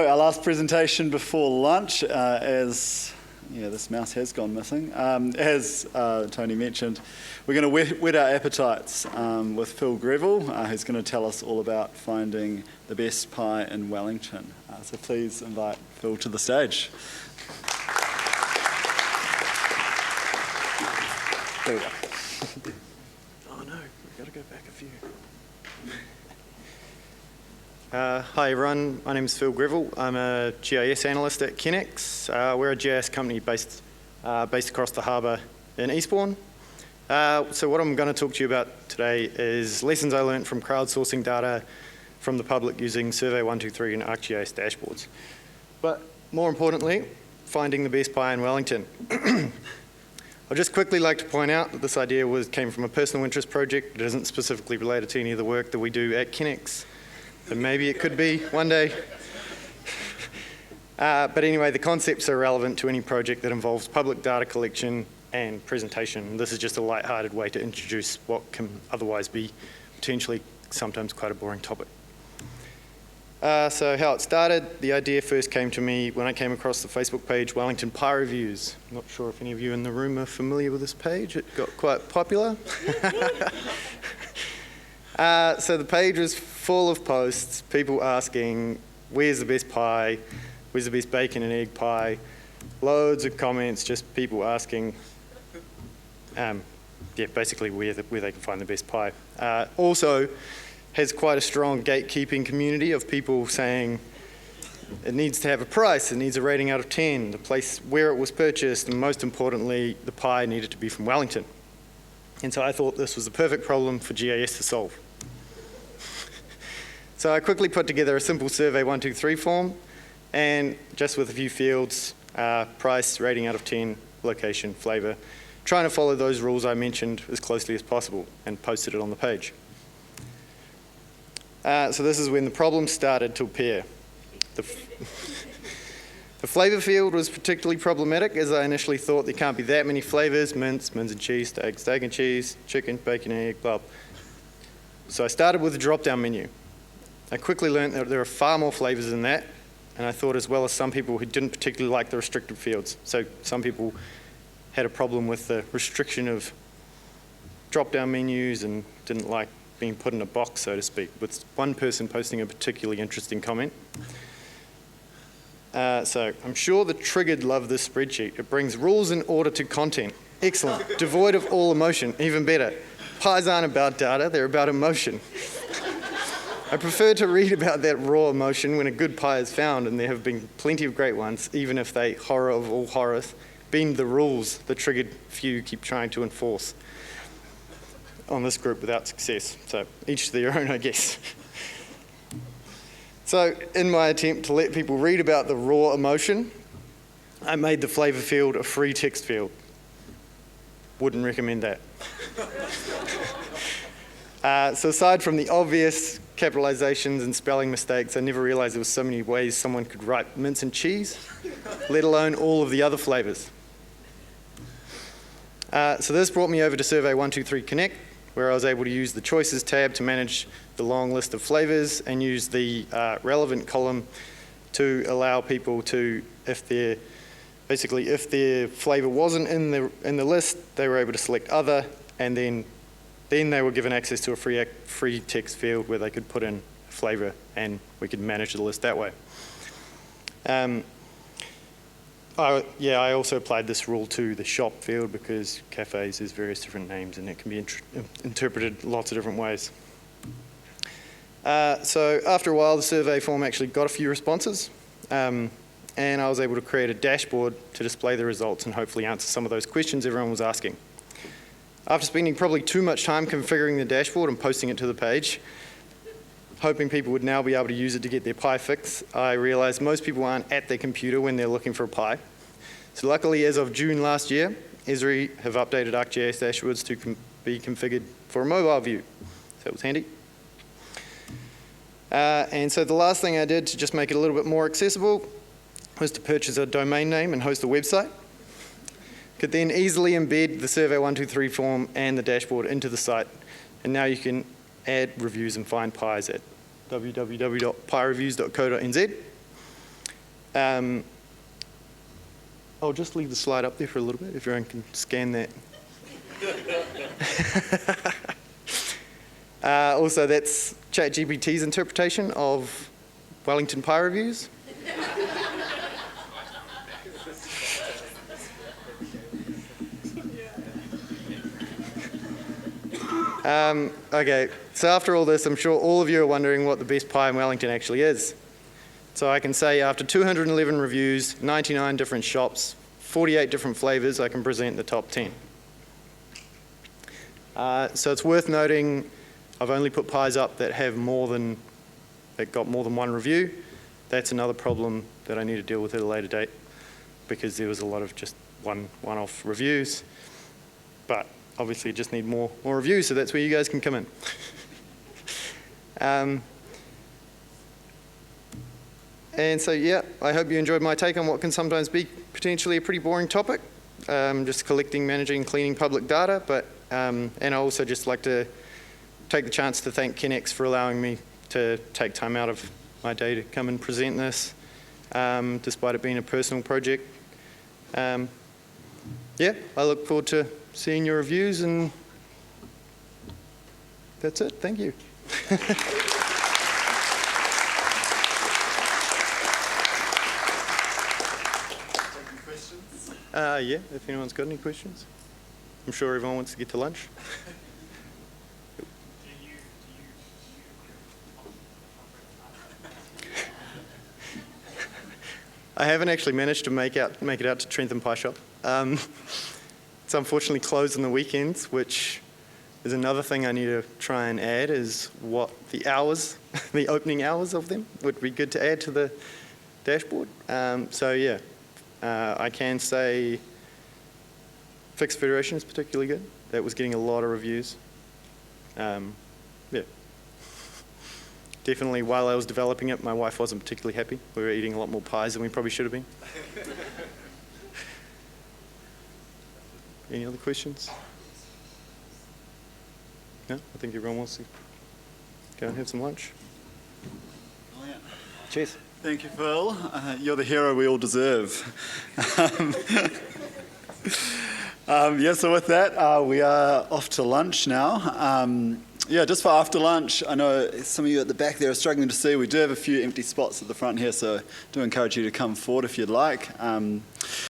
Our last presentation before lunch, as this mouse has gone missing, as Tony mentioned, we're going to whet our appetites with Phil Greville, who's going to tell us all about finding the best pie in Wellington. So please invite Phil to the stage. There we go. Oh no, we've got to go back a few. Hi everyone, my name is Phil Greville. I'm a GIS analyst at Kennex. We're a GIS company based across the harbour in Eastbourne. So what I'm going to talk to you about today is lessons I learned from crowdsourcing data from the public using Survey 123 and ArcGIS dashboards. But more importantly, finding the best pie in Wellington. I'd just quickly like to point out that this idea came from a personal interest project. It isn't specifically related to any of the work that we do at Kennex. But maybe it could be one day. But anyway, the concepts are relevant to any project that involves public data collection and presentation. This is just a light-hearted way to introduce what can otherwise be potentially sometimes quite a boring topic. So how it started, the idea first came to me when I came across the Facebook page Wellington Pie Reviews. I'm not sure if any of you in the room are familiar with this page. It got quite popular. So the page was full of posts, people asking, where's the best pie? Where's the best bacon and egg pie? Loads of comments, just people asking, basically where they can find the best pie. Also has quite a strong gatekeeping community of people saying it needs to have a price, it needs a rating out of 10, the place where it was purchased, and most importantly, the pie needed to be from Wellington. And so I thought this was the perfect problem for GIS to solve. So I quickly put together a simple Survey 123 form, and just with a few fields, price, rating out of 10, location, flavour, trying to follow those rules I mentioned as closely as possible, and posted it on the page. So this is when the problem started to appear. The flavour field was particularly problematic, as I initially thought there can't be that many flavours: mince and cheese, steak and cheese, chicken, bacon and egg, blah. So I started with a drop-down menu. I quickly learned that there are far more flavours than that, and I thought as well as some people who didn't particularly like the restricted fields. So some people had a problem with the restriction of drop-down menus and didn't like being put in a box, so to speak, with one person posting a particularly interesting comment. So I'm sure the triggered love this spreadsheet. It brings rules and order to content. Excellent. Devoid of all emotion. Even better. Pies aren't about data, they're about emotion. I prefer to read about that raw emotion when a good pie is found, and there have been plenty of great ones, even if they, horror of all horrors, bend the rules the triggered few keep trying to enforce on this group without success. So each to their own, I guess. So in my attempt to let people read about the raw emotion, I made the flavour field a free text field. Wouldn't recommend that. So aside from the obvious capitalizations and spelling mistakes, I never realised there were so many ways someone could write mince and cheese, let alone all of the other flavours. So this brought me over to Survey 123 Connect, where I was able to use the Choices tab to manage the long list of flavours and use the relevant column to allow people to, if their flavour wasn't in the list, they were able to select other, and then they were given access to a free text field where they could put in flavour, and we could manage the list that way. I also applied this rule to the shop field because cafes has various different names and it can be interpreted lots of different ways. So after a while, the survey form actually got a few responses, and I was able to create a dashboard to display the results and hopefully answer some of those questions everyone was asking. After spending probably too much time configuring the dashboard and posting it to the page, hoping people would now be able to use it to get their pie fix, I realised most people aren't at their computer when they're looking for a pie. So luckily, as of June last year, Esri have updated ArcGIS dashboards to be configured for a mobile view. So that was handy. And so the last thing I did to just make it a little bit more accessible was to purchase a domain name and host a website. Could then easily embed the Survey 123 form and the dashboard into the site, and now you can add reviews and find pies at www.piereviews.co.nz. I'll just leave the slide up there for a little bit if everyone can scan that. Also, that's ChatGPT's interpretation of Wellington pie reviews. Okay, so after all this, I'm sure all of you are wondering what the best pie in Wellington actually is. So I can say after 211 reviews, 99 different shops, 48 different flavours, I can present the top 10. So it's worth noting I've only put pies up that got more than one review. That's another problem that I need to deal with at a later date because there was a lot of just one-off reviews. But obviously just need more reviews, so that's where you guys can come in. And so, yeah, I hope you enjoyed my take on what can sometimes be potentially a pretty boring topic, just collecting, managing, cleaning public data. But and I also just like to take the chance to thank Kennex for allowing me to take time out of my day to come and present this, despite it being a personal project. Yeah, I look forward to seeing your reviews, and that's it. Thank you. Yeah, if anyone's got any questions. I'm sure everyone wants to get to lunch. I haven't actually managed to make it out to Trentham Pie Shop. It's unfortunately closed on the weekends, which is another thing I need to try and add, is what the hours, the opening hours of them would be good to add to the dashboard. So yeah, I can say Fixed Federation is particularly good. That was getting a lot of reviews. Yeah. Definitely, while I was developing it, my wife wasn't particularly happy. We were eating a lot more pies than we probably should have been. Any other questions? No? I think everyone wants to go and have some lunch. Brilliant. Cheers. Thank you, Phil. You're the hero we all deserve. Yeah, so with that, we are off to lunch now. Yeah, just for after lunch, I know some of you at the back there are struggling to see. We do have a few empty spots at the front here, so I do encourage you to come forward if you'd like.